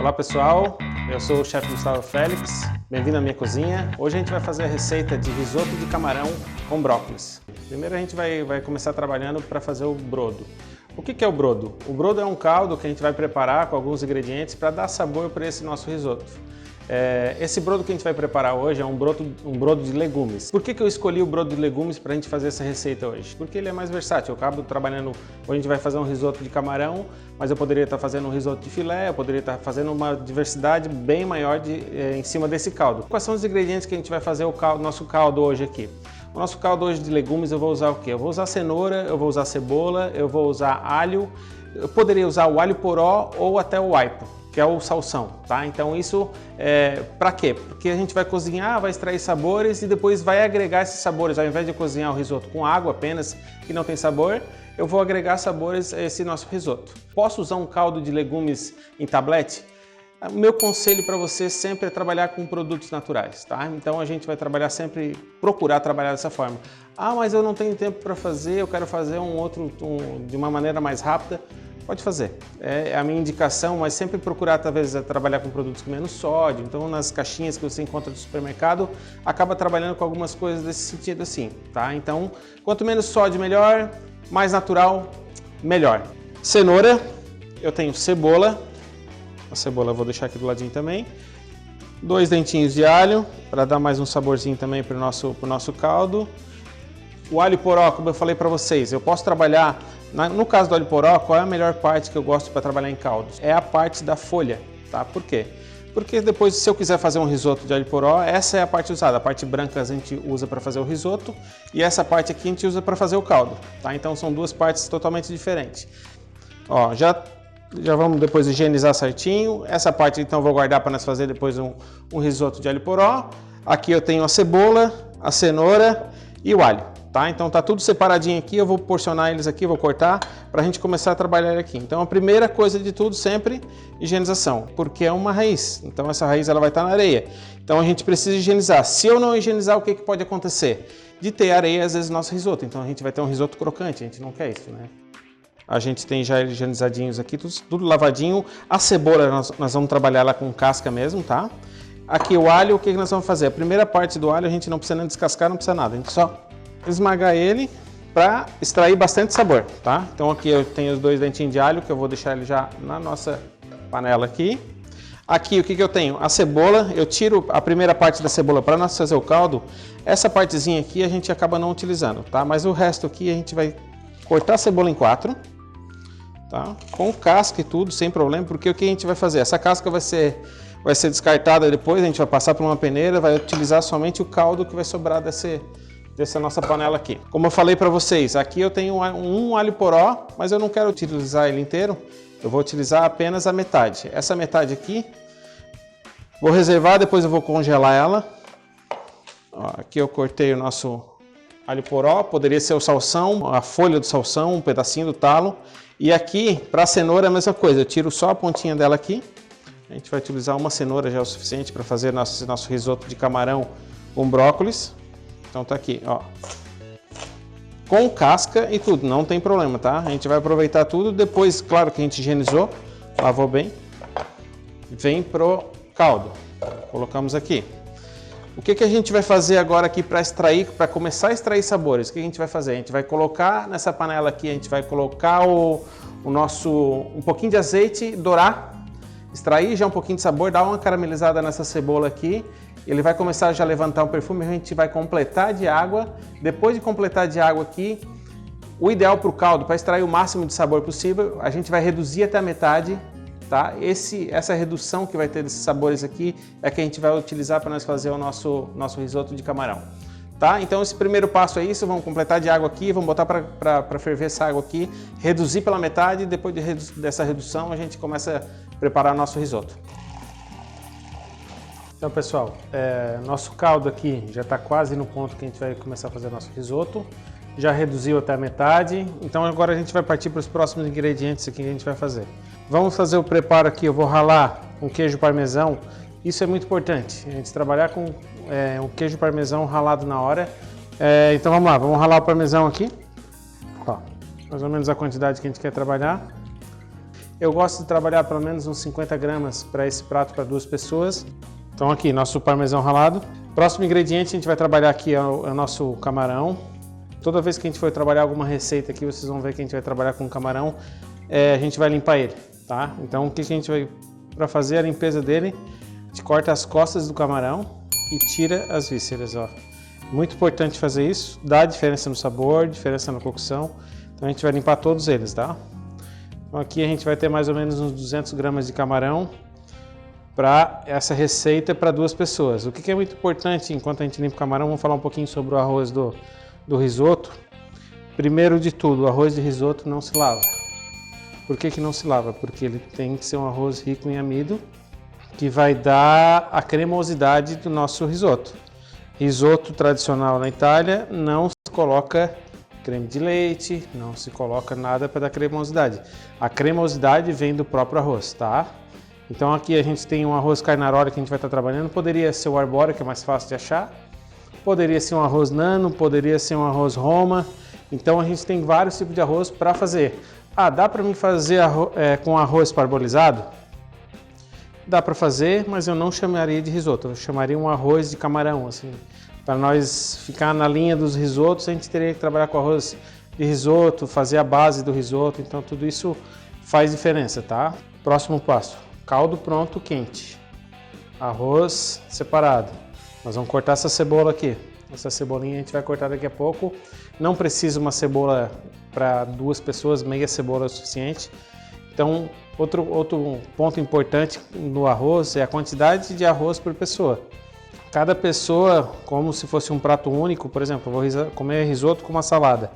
Olá pessoal, eu sou o chefe Gustavo Félix, bem-vindo à minha cozinha. Hoje a gente vai fazer a receita de risoto de camarão com brócolis. Primeiro a gente vai começar trabalhando para fazer o brodo. O que é o brodo? O brodo é um caldo que a gente vai preparar com alguns ingredientes para dar sabor para esse nosso risoto. Esse brodo que a gente vai preparar hoje é um brodo de legumes. Por que eu escolhi o brodo de legumes para a gente fazer essa receita hoje? Porque ele é mais versátil. Eu acabo trabalhando, hoje a gente vai fazer um risoto de camarão, mas eu poderia estar fazendo um risoto de filé, eu poderia estar fazendo uma diversidade bem maior em cima desse caldo. Quais são os ingredientes que a gente vai fazer o nosso caldo hoje aqui? O nosso caldo hoje de legumes eu vou usar o quê? Eu vou usar cenoura, eu vou usar cebola, eu vou usar alho, eu poderia usar o alho poró ou até o aipo, que é o salsão, tá? Então isso para quê? Porque a gente vai cozinhar, vai extrair sabores e depois vai agregar esses sabores. Ao invés de cozinhar o risoto com água apenas, que não tem sabor, eu vou agregar sabores a esse nosso risoto. Posso usar um caldo de legumes em tablete? O meu conselho para você sempre é trabalhar com produtos naturais, tá? Então a gente vai trabalhar procurar trabalhar dessa forma. Ah, mas eu não tenho tempo para fazer, eu quero fazer de uma maneira mais rápida. Pode fazer, é a minha indicação, mas sempre procurar talvez trabalhar com produtos com menos sódio. Então nas caixinhas que você encontra no supermercado, acaba trabalhando com algumas coisas desse sentido assim, tá? Então quanto menos sódio melhor, mais natural melhor. Cenoura, eu tenho cebola, a cebola eu vou deixar aqui do ladinho também. 2 dentinhos de alho, para dar mais um saborzinho também para o nosso caldo. O alho poró, como eu falei para vocês, eu posso trabalhar, no caso do alho poró, qual é a melhor parte que eu gosto para trabalhar em caldos? É a parte da folha, tá? Por quê? Porque depois, se eu quiser fazer um risoto de alho poró, essa é a parte usada. A parte branca a gente usa para fazer o risoto e essa parte aqui a gente usa para fazer o caldo, tá? Então são duas partes totalmente diferentes. Ó, já vamos depois higienizar certinho. Essa parte então eu vou guardar para nós fazer depois um risoto de alho poró. Aqui eu tenho a cebola, a cenoura e o alho. Tá? Então tá tudo separadinho aqui, eu vou porcionar eles aqui, vou cortar para a gente começar a trabalhar aqui. Então a primeira coisa de tudo sempre, higienização, porque é uma raiz, então essa raiz ela vai estar na areia. Então a gente precisa higienizar. Se eu não higienizar, o que pode acontecer? De ter areia às vezes no nosso risoto, então a gente vai ter um risoto crocante, a gente não quer isso, né? A gente tem já higienizadinhos aqui, tudo lavadinho. A cebola nós vamos trabalhar ela com casca mesmo, tá? Aqui o alho, o que nós vamos fazer? A primeira parte do alho a gente não precisa nem descascar, não precisa nada, a gente só esmagar ele para extrair bastante sabor, tá? Então aqui eu tenho os 2 dentinhos de alho que eu vou deixar ele já na nossa panela aqui. Aqui o que eu tenho? A cebola, eu tiro a primeira parte da cebola para nós fazer o caldo. Essa partezinha aqui a gente acaba não utilizando, tá? Mas o resto aqui a gente vai cortar a cebola em 4, tá? Com casca e tudo, sem problema, porque o que a gente vai fazer? Essa casca vai ser descartada depois, a gente vai passar por uma peneira, vai utilizar somente o caldo que vai sobrar dessa nossa panela aqui. Como eu falei para vocês, aqui eu tenho um alho poró, mas eu não quero utilizar ele inteiro, eu vou utilizar apenas a metade. Essa metade aqui, vou reservar, depois eu vou congelar ela. Ó, aqui eu cortei o nosso alho poró, poderia ser o salsão, a folha do salsão, um pedacinho do talo. E aqui, para a cenoura, a mesma coisa, eu tiro só a pontinha dela aqui. A gente vai utilizar uma cenoura já é o suficiente para fazer nosso risoto de camarão com brócolis. Então tá aqui, ó, com casca e tudo, não tem problema, tá? A gente vai aproveitar tudo, depois, claro que a gente higienizou, lavou bem, vem pro caldo, colocamos aqui. O que a gente vai fazer agora aqui para começar a extrair sabores? O que a gente vai fazer? A gente vai colocar nessa panela aqui, a gente vai colocar um pouquinho de azeite, dourar, extrair já um pouquinho de sabor, dar uma caramelizada nessa cebola aqui. Ele vai começar já a levantar um perfume, a gente vai completar de água. Depois de completar de água aqui, o ideal para o caldo, para extrair o máximo de sabor possível, a gente vai reduzir até a metade, tá? Essa redução que vai ter desses sabores aqui é que a gente vai utilizar para nós fazer o nosso risoto de camarão, tá? Então esse primeiro passo é isso, vamos completar de água aqui, vamos botar para ferver essa água aqui, reduzir pela metade, depois dessa redução a gente começa a preparar nosso risoto. Então pessoal, nosso caldo aqui já está quase no ponto que a gente vai começar a fazer nosso risoto. Já reduziu até a metade, então agora a gente vai partir para os próximos ingredientes aqui que a gente vai fazer. Vamos fazer o preparo aqui, eu vou ralar um queijo parmesão. Isso é muito importante, a gente trabalhar com um queijo parmesão ralado na hora. Então vamos lá, vamos ralar o parmesão aqui. Ó, mais ou menos a quantidade que a gente quer trabalhar. Eu gosto de trabalhar pelo menos uns 50 gramas para esse prato para 2 pessoas. Então aqui, nosso parmesão ralado. Próximo ingrediente, a gente vai trabalhar aqui é o nosso camarão. Toda vez que a gente for trabalhar alguma receita aqui, vocês vão ver que a gente vai trabalhar com camarão, a gente vai limpar ele, tá? Então o que a gente vai, para fazer a limpeza dele, a gente corta as costas do camarão e tira as vísceras, ó. Muito importante fazer isso, dá diferença no sabor, diferença na cocção. Então a gente vai limpar todos eles, tá? Então aqui a gente vai ter mais ou menos uns 200 gramas de camarão para essa receita para 2 pessoas. O que é muito importante enquanto a gente limpa o camarão, vamos falar um pouquinho sobre o arroz do risoto. Primeiro de tudo, o arroz de risoto não se lava. Por que não se lava? Porque ele tem que ser um arroz rico em amido, que vai dar a cremosidade do nosso risoto. Risoto tradicional na Itália não se coloca creme de leite, não se coloca nada para dar cremosidade. A cremosidade vem do próprio arroz, tá? Então aqui a gente tem um arroz carnaroli que a gente vai estar trabalhando. Poderia ser o arbóreo, que é mais fácil de achar. Poderia ser um arroz nano, poderia ser um arroz Roma. Então a gente tem vários tipos de arroz para fazer. Ah, dá para mim fazer com arroz parbolizado? Dá para fazer, mas eu não chamaria de risoto. Eu chamaria um arroz de camarão, assim. Para nós ficar na linha dos risotos, a gente teria que trabalhar com arroz de risoto, fazer a base do risoto. Então tudo isso faz diferença, tá? Próximo passo, caldo pronto, quente. Arroz separado. Nós vamos cortar essa cebola aqui. Essa cebolinha a gente vai cortar daqui a pouco. Não precisa uma cebola para 2 pessoas, meia cebola é o suficiente. Então, outro ponto importante no arroz é a quantidade de arroz por pessoa. Cada pessoa, como se fosse um prato único, por exemplo, eu vou comer risoto com uma salada.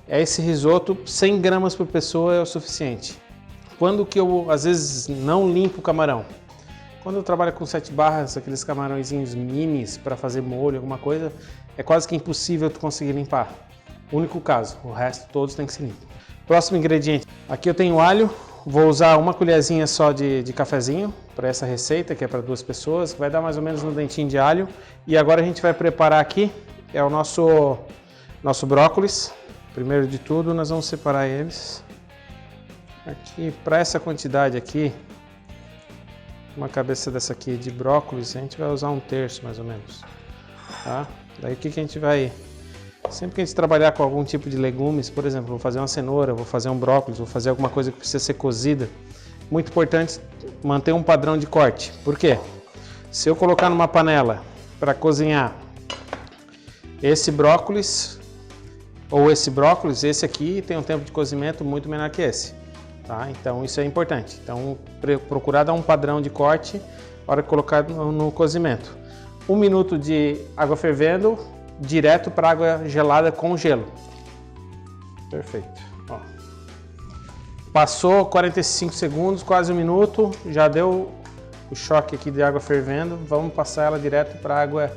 Esse risoto, 100 gramas por pessoa é o suficiente. Quando que eu, às vezes, não limpo o camarão? Quando eu trabalho com 7 barras, aqueles camarõezinhos minis para fazer molho, alguma coisa, é quase que impossível tu conseguir limpar. Único caso, o resto todos tem que ser limpo. Próximo ingrediente, aqui eu tenho alho, vou usar uma colherzinha só de cafezinho para essa receita, que é para 2 pessoas, vai dar mais ou menos um dentinho de alho. E agora a gente vai preparar aqui, é o nosso brócolis. Primeiro de tudo, nós vamos separar eles. Aqui, para essa quantidade aqui, uma cabeça dessa aqui de brócolis, a gente vai usar 1/3 mais ou menos, tá? Daí o que a gente vai, sempre que a gente trabalhar com algum tipo de legumes, por exemplo, vou fazer uma cenoura, vou fazer um brócolis, vou fazer alguma coisa que precisa ser cozida, muito importante manter um padrão de corte. Por quê? Se eu colocar numa panela para cozinhar esse brócolis, ou esse aqui tem um tempo de cozimento muito menor que esse. Tá? Então isso é importante. Então procurar dar um padrão de corte na hora de colocar no cozimento. 1 minuto de água fervendo, direto para água gelada com gelo. Perfeito. Ó. Passou 45 segundos, quase 1 minuto, já deu o choque aqui de água fervendo. Vamos passar ela direto para água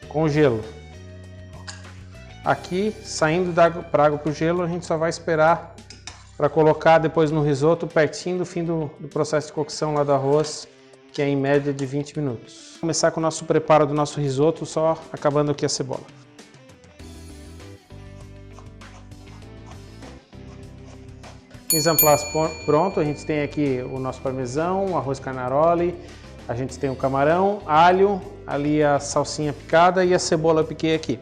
com gelo. Aqui, saindo para água para o gelo, a gente só vai esperar para colocar depois no risoto pertinho do fim do processo de cocção lá do arroz, que é em média de 20 minutos. Vamos começar com o nosso preparo do nosso risoto, só acabando aqui a cebola. Mise en place pronto, a gente tem aqui o nosso parmesão, o arroz carnaroli, a gente tem o camarão, alho, ali a salsinha picada e a cebola eu piquei aqui.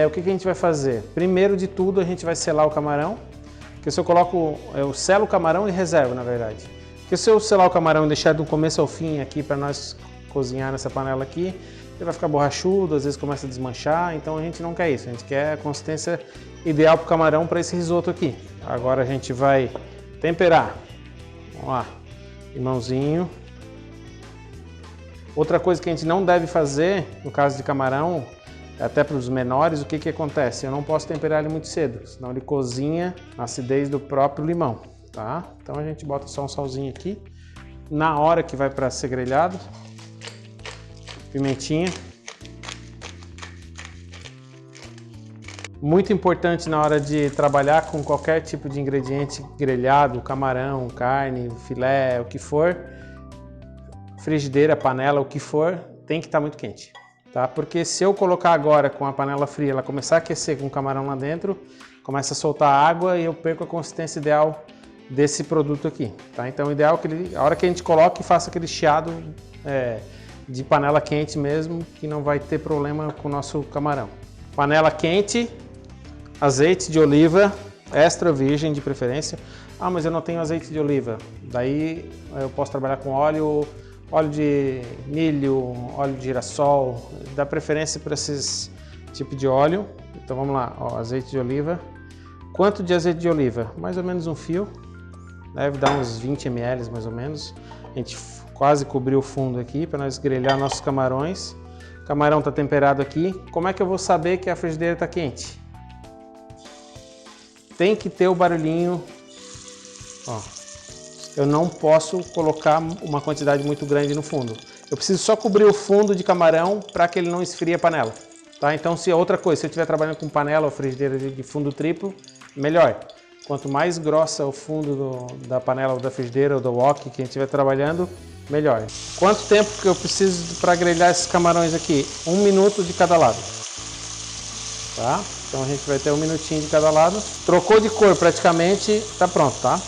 O que a gente vai fazer? Primeiro de tudo a gente vai selar o camarão. Porque se eu selo o camarão e reservo, na verdade. Porque se eu selar o camarão e deixar do começo ao fim aqui para nós cozinhar nessa panela aqui, ele vai ficar borrachudo, às vezes começa a desmanchar, então a gente não quer isso. A gente quer a consistência ideal para o camarão para esse risoto aqui. Agora a gente vai temperar. Vamos lá, limãozinho. Outra coisa que a gente não deve fazer, no caso de camarão, até para os menores, o que acontece? Eu não posso temperar ele muito cedo, senão ele cozinha a acidez do próprio limão, tá? Então a gente bota só um salzinho aqui. Na hora que vai para ser grelhado, pimentinha. Muito importante na hora de trabalhar com qualquer tipo de ingrediente grelhado, camarão, carne, filé, o que for, frigideira, panela, o que for, tem que estar muito quente. Tá? Porque se eu colocar agora com a panela fria, ela começar a aquecer com o camarão lá dentro, começa a soltar água e eu perco a consistência ideal desse produto aqui, tá? Então o ideal é que a hora que a gente coloque, faça aquele chiado de panela quente mesmo, que não vai ter problema com o nosso camarão. Panela quente, azeite de oliva, extra virgem de preferência. Ah, mas eu não tenho azeite de oliva. Daí eu posso trabalhar com óleo de milho, óleo de girassol, dá preferência para esses tipos de óleo. Então vamos lá, ó, azeite de oliva. Quanto de azeite de oliva? Mais ou menos um fio, deve dar uns 20 ml mais ou menos. A gente quase cobriu o fundo aqui para nós grelhar nossos camarões. O camarão está temperado aqui. Como é que eu vou saber que a frigideira está quente? Tem que ter o barulhinho. Ó, eu não posso colocar uma quantidade muito grande no fundo. Eu preciso só cobrir o fundo de camarão para que ele não esfrie a panela. Tá? Então, se outra coisa, se eu estiver trabalhando com panela ou frigideira de fundo triplo, melhor. Quanto mais grossa o fundo da panela ou da frigideira ou do wok que a gente estiver trabalhando, melhor. Quanto tempo que eu preciso para grelhar esses camarões aqui? 1 minuto de cada lado. Tá? Então a gente vai ter 1 minutinho de cada lado. Trocou de cor praticamente, está pronto, tá?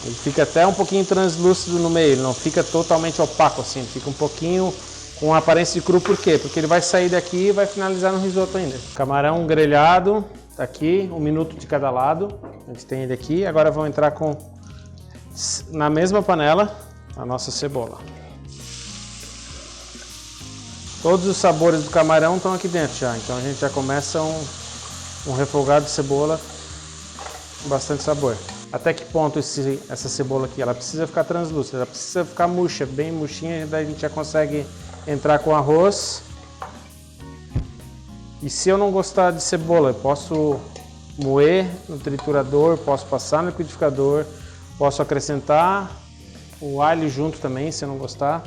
Ele fica até um pouquinho translúcido no meio, ele não fica totalmente opaco assim, ele fica um pouquinho com aparência de cru. Por quê? Porque ele vai sair daqui e vai finalizar no risoto ainda. Camarão grelhado, tá aqui, 1 minuto de cada lado. A gente tem ele aqui. Agora vamos entrar na mesma panela, a nossa cebola. Todos os sabores do camarão estão aqui dentro já, então a gente já começa um refogado de cebola com bastante sabor. Até que ponto essa cebola aqui? Ela precisa ficar translúcida, ela precisa ficar murcha, bem murchinha, daí a gente já consegue entrar com arroz. E se eu não gostar de cebola, eu posso moer no triturador, posso passar no liquidificador, posso acrescentar o alho junto também, se eu não gostar.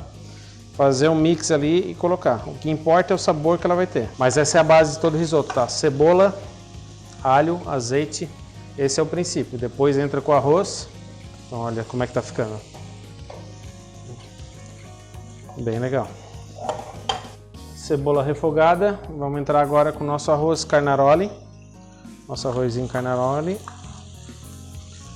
Fazer um mix ali e colocar. O que importa é o sabor que ela vai ter. Mas essa é a base de todo o risoto, tá? Cebola, alho, azeite. Esse é o princípio. Depois entra com o arroz. Então, olha como é que tá ficando. Bem legal. Cebola refogada. Vamos entrar agora com o nosso arroz carnaroli. Nosso arrozinho carnaroli.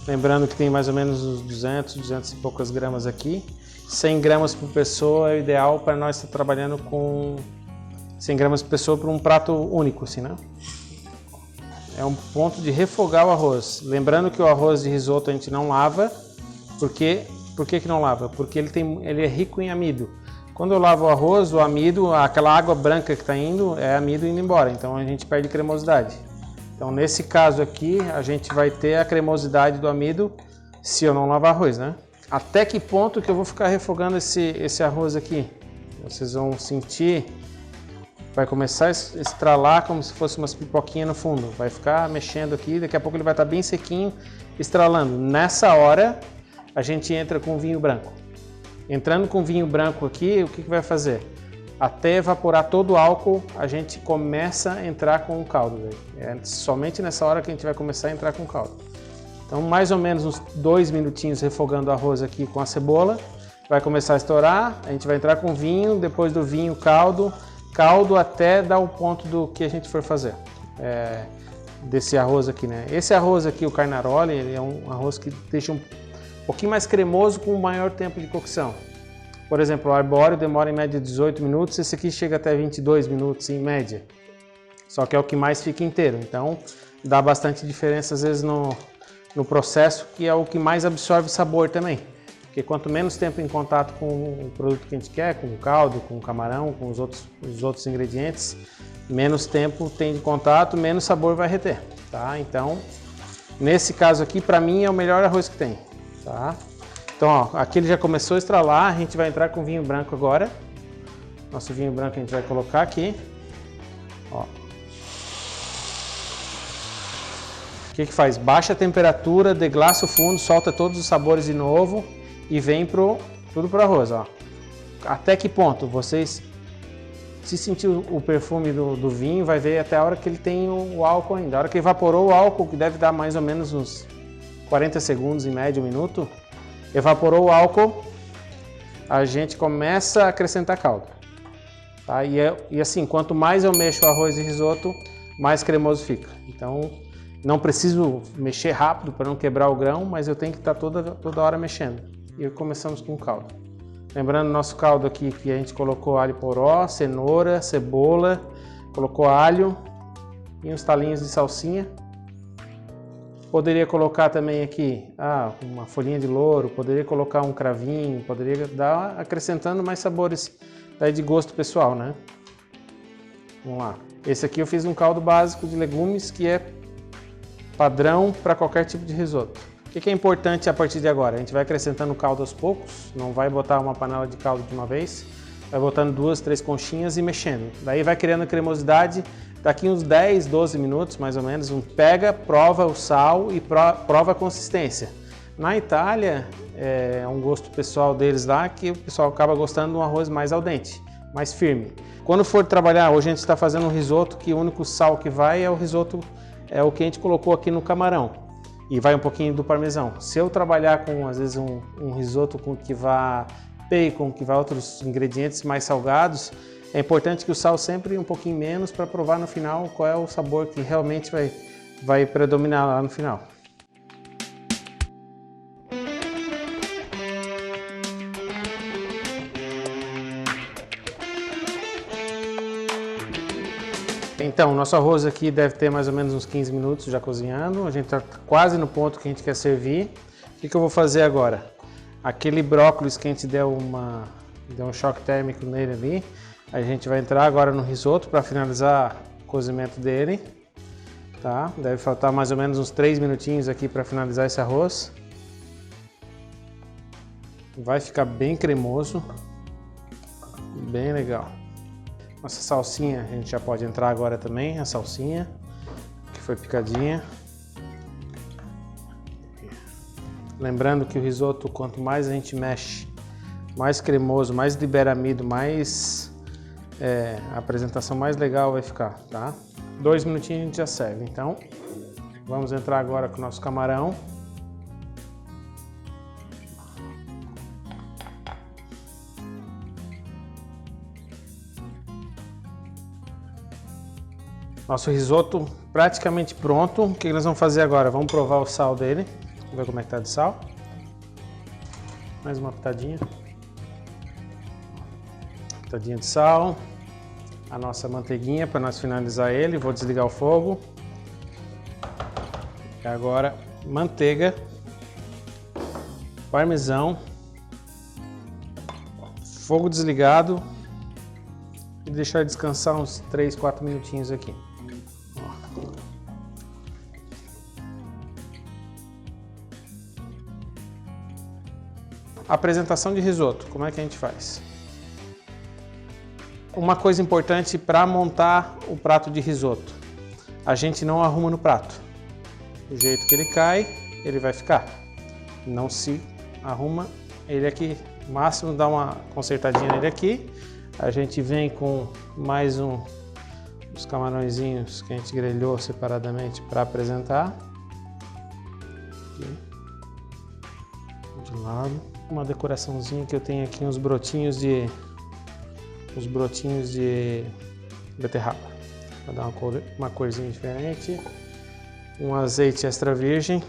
Lembrando que tem mais ou menos uns 200 e poucas gramas aqui. 100 gramas por pessoa é o ideal para nós estar trabalhando com 100 gramas por pessoa para um prato único, assim, né? É um ponto de refogar o arroz. Lembrando que o arroz de risoto a gente não lava. Por que que não lava? Porque ele é rico em amido. Quando eu lavo o arroz, o amido, aquela água branca que está indo, é amido indo embora. Então a gente perde cremosidade. Então nesse caso aqui, a gente vai ter a cremosidade do amido se eu não lavar arroz, né? Até que ponto que eu vou ficar refogando esse arroz aqui? Vocês vão sentir, vai começar a estralar como se fosse umas pipoquinhas no fundo. Vai ficar mexendo aqui, daqui a pouco ele vai estar bem sequinho, estralando. Nessa hora, a gente entra com vinho branco. Entrando com vinho branco aqui, o que vai fazer? Até evaporar todo o álcool, a gente começa a entrar com o caldo. É somente nessa hora que a gente vai começar a entrar com o caldo. Então, mais ou menos uns 2 minutinhos refogando o arroz aqui com a cebola. Vai começar a estourar, a gente vai entrar com vinho, depois do vinho caldo até dar o ponto do que a gente for fazer. Desse arroz aqui, né? Esse arroz aqui, o carnaroli, ele é um arroz que deixa um pouquinho mais cremoso com um maior tempo de cocção. Por exemplo, o arbóreo demora em média 18 minutos, esse aqui chega até 22 minutos em média. Só que é o que mais fica inteiro, então dá bastante diferença às vezes no processo, que é o que mais absorve sabor também. Porque quanto menos tempo em contato com o produto que a gente quer, com o caldo, com o camarão, com os outros ingredientes, menos tempo tem de contato, menos sabor vai reter, tá? Então, nesse caso aqui, para mim, é o melhor arroz que tem, tá? Então, ó, aqui ele já começou a estralar, a gente vai entrar com vinho branco agora. Nosso vinho branco a gente vai colocar aqui, ó. O que faz? Baixa a temperatura, deglaça o fundo, solta todos os sabores de novo e vem tudo pro arroz, ó. Até que ponto? Vocês, se sentir o perfume do vinho, vai ver até a hora que ele tem o álcool ainda. A hora que evaporou o álcool, que deve dar mais ou menos uns 40 segundos, em média, 1 minuto, evaporou o álcool, a gente começa a acrescentar caldo. Tá? E assim, quanto mais eu mexo o arroz de risoto, mais cremoso fica. Então, Não preciso mexer rápido para não quebrar o grão, mas eu tenho que estar toda hora mexendo. E começamos com o caldo. Lembrando nosso caldo aqui que a gente colocou alho poró, cenoura, cebola, colocou alho e uns talinhos de salsinha. Poderia colocar também aqui uma folhinha de louro, poderia colocar um cravinho, poderia dar acrescentando mais sabores daí de gosto pessoal, né? Vamos lá. Esse aqui eu fiz um caldo básico de legumes que é padrão para qualquer tipo de risoto. O que é importante a partir de agora? A gente vai acrescentando o caldo aos poucos, não vai botar uma panela de caldo de uma vez, vai botando 2, 3 conchinhas e mexendo. Daí vai criando cremosidade, daqui uns 10, 12 minutos mais ou menos, pega, prova o sal e prova a consistência. Na Itália, é um gosto pessoal deles lá que o pessoal acaba gostando de um arroz mais al dente, mais firme. Quando for trabalhar, hoje a gente está fazendo um risoto que o único sal que vai é o risoto, é o que a gente colocou aqui no camarão. E vai um pouquinho do parmesão. Se eu trabalhar com, às vezes, um risoto com que vá bacon, que vá outros ingredientes mais salgados, é importante que o sal sempre um pouquinho menos para provar no final qual é o sabor que realmente vai predominar lá no final. Então, nosso arroz aqui deve ter mais ou menos uns 15 minutos já cozinhando. A gente está quase no ponto que a gente quer servir. O que eu vou fazer agora? Aquele brócolis que a gente deu um choque térmico nele ali, a gente vai entrar agora no risoto para finalizar o cozimento dele. Tá? Deve faltar mais ou menos uns 3 minutinhos aqui para finalizar esse arroz. Vai ficar bem cremoso, bem legal. Nossa salsinha, a gente já pode entrar agora também, a salsinha que foi picadinha. Lembrando que o risoto, quanto mais a gente mexe, mais cremoso, mais libera amido, mais a apresentação mais legal vai ficar, tá? 2 minutinhos a gente já serve, então vamos entrar agora com o nosso camarão. Nosso risoto praticamente pronto. O que nós vamos fazer agora? Vamos provar o sal dele. Vamos ver como é que tá de sal. Mais uma pitadinha. Pitadinha de sal. A nossa manteiguinha para nós finalizar ele. Vou desligar o fogo. E agora manteiga, parmesão, fogo desligado e deixar descansar uns 3, 4 minutinhos aqui. Apresentação de risoto, como é que a gente faz? Uma coisa importante para montar o prato de risoto, a gente não arruma no prato. Do jeito que ele cai, ele vai ficar. Não se arruma ele aqui, no máximo dá uma consertadinha nele aqui. A gente vem com mais os camarõezinhos que a gente grelhou separadamente para apresentar. Aqui. De lado. Uma decoraçãozinha que eu tenho aqui, uns brotinhos de beterraba, para dar uma corzinha diferente. Um azeite extra virgem.